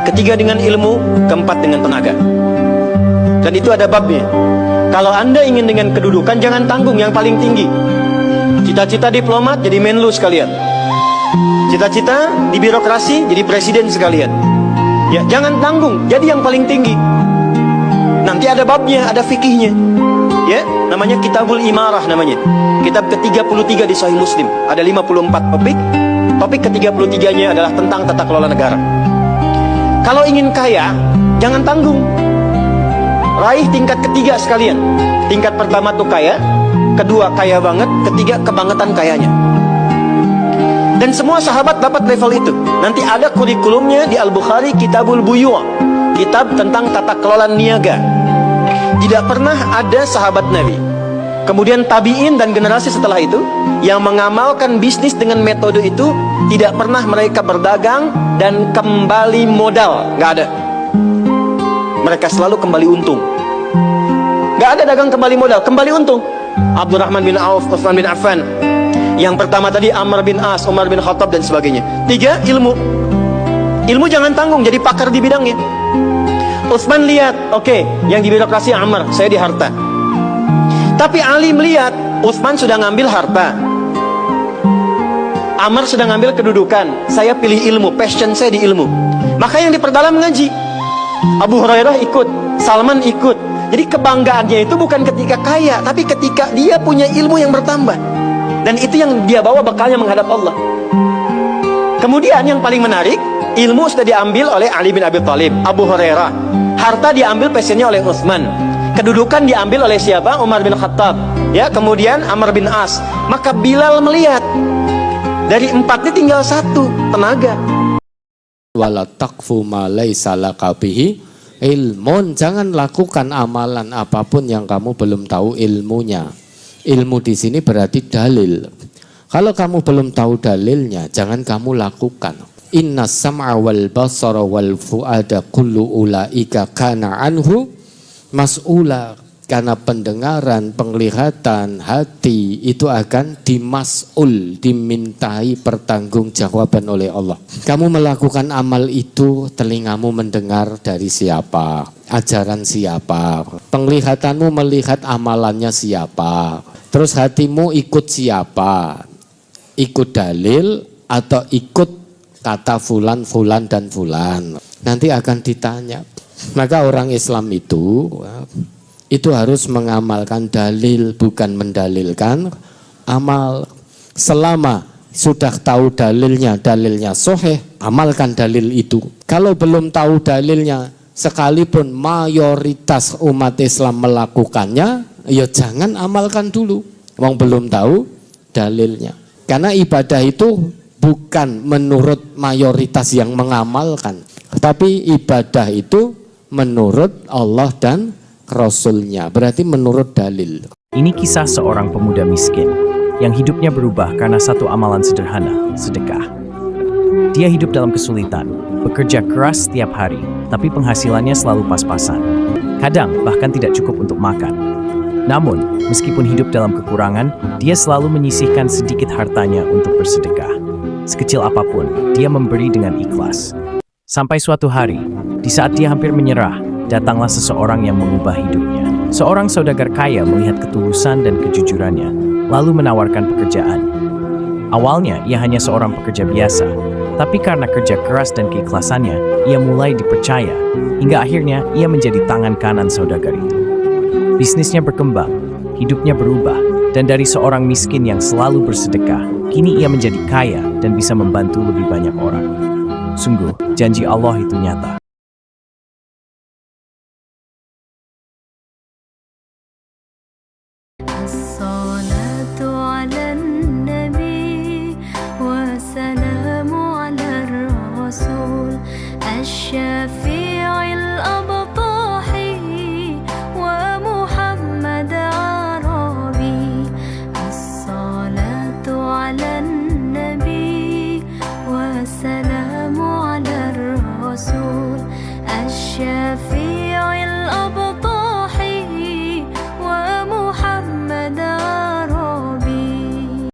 3 dengan ilmu, 4 dengan tenaga. Dan itu ada babnya. Kalau Anda ingin dengan kedudukan, jangan tanggung yang paling tinggi. Cita-cita diplomat jadi menlu sekalian, cita-cita di birokrasi jadi presiden sekalian. Ya, jangan tanggung, jadi yang paling tinggi. Nanti ada babnya, ada fikihnya. Ya, namanya Kitabul Imarah namanya. Kitab ke-33 di Sahih Muslim. Ada 54 topik. Topik ke-33-nya adalah tentang tata kelola negara. Kalau ingin kaya, jangan tanggung. Raih tingkat ketiga sekalian. Tingkat pertama tuh kaya, kedua kaya banget, ketiga kebangetan kayanya. Dan semua sahabat dapat level itu. Nanti ada kurikulumnya di Al-Bukhari, Kitabul Buyu', kitab tentang tata kelola niaga. Tidak pernah ada sahabat Nabi, kemudian tabi'in dan generasi setelah itu yang mengamalkan bisnis dengan metode itu. Tidak pernah mereka berdagang dan kembali modal, nggak ada. Mereka selalu kembali untung. Nggak ada dagang kembali modal, kembali untung. Abdurrahman bin Auf, Utsman bin Affan. Yang pertama tadi Amr bin As, Umar bin Khattab dan sebagainya. 3, ilmu. Ilmu jangan tanggung, jadi pakar di bidangnya. Utsman lihat, oke, yang di birokrasi Amr, saya di harta. Tapi Ali melihat, Utsman sudah ngambil harta, Amr sudah ngambil kedudukan, saya pilih ilmu, passion saya di ilmu. Maka yang diperdalam ngaji. Abu Hurairah ikut, Salman ikut. Jadi kebanggaannya itu bukan ketika kaya, tapi ketika dia punya ilmu yang bertambah. Dan itu yang dia bawa bekalnya menghadap Allah. Kemudian yang paling menarik, ilmu sudah diambil oleh Ali bin Abi Thalib, Abu Hurairah. Harta diambil passionnya oleh Utsman. Kedudukan diambil oleh siapa? Umar bin Khattab. Ya, kemudian Amr bin As. Maka Bilal melihat, dari 4 ini tinggal 1, tenaga. Wala taqfu ma laisa laka bihi ilmun. Jangan lakukan amalan apapun yang kamu belum tahu ilmunya. Ilmu di sini berarti dalil. Kalau kamu belum tahu dalilnya, jangan kamu lakukan. Inna sam'a wal basara wal fu'ada kullu ulaika kana anhu mas'ula. Karena pendengaran, penglihatan, hati itu akan dimas'ul, dimintai pertanggungjawaban oleh Allah. Kamu melakukan amal itu, telingamu mendengar dari siapa, ajaran siapa, penglihatanmu melihat amalannya siapa, terus hatimu ikut siapa, ikut dalil atau ikut kata fulan, fulan dan fulan. Nanti akan ditanya. Maka orang Islam itu harus mengamalkan dalil, bukan mendalilkan amal. Selama sudah tahu dalilnya, dalilnya sahih, amalkan dalil itu. Kalau belum tahu dalilnya, sekalipun mayoritas umat Islam melakukannya, ya jangan amalkan dulu. Wong belum tahu dalilnya. Karena ibadah itu bukan menurut mayoritas yang mengamalkan, tapi ibadah itu menurut Allah dan Rasulnya, berarti menurut dalil. Ini kisah seorang pemuda miskin yang hidupnya berubah karena satu amalan sederhana, sedekah. Dia hidup dalam kesulitan, bekerja keras setiap hari, tapi penghasilannya selalu pas-pasan. Kadang bahkan tidak cukup untuk makan. Namun, meskipun hidup dalam kekurangan, dia selalu menyisihkan sedikit hartanya untuk bersedekah. Sekecil apapun, dia memberi dengan ikhlas. Sampai suatu hari, di saat dia hampir menyerah, datanglah seseorang yang mengubah hidupnya. Seorang saudagar kaya melihat ketulusan dan kejujurannya, lalu menawarkan pekerjaan. Awalnya, ia hanya seorang pekerja biasa, Tapi karena kerja keras dan keikhlasannya, ia mulai dipercaya, hingga akhirnya ia menjadi tangan kanan saudagar itu. Bisnisnya berkembang, hidupnya berubah, dan dari seorang miskin yang selalu bersedekah, kini ia menjadi kaya dan bisa membantu lebih banyak orang. Sungguh, janji Allah itu nyata.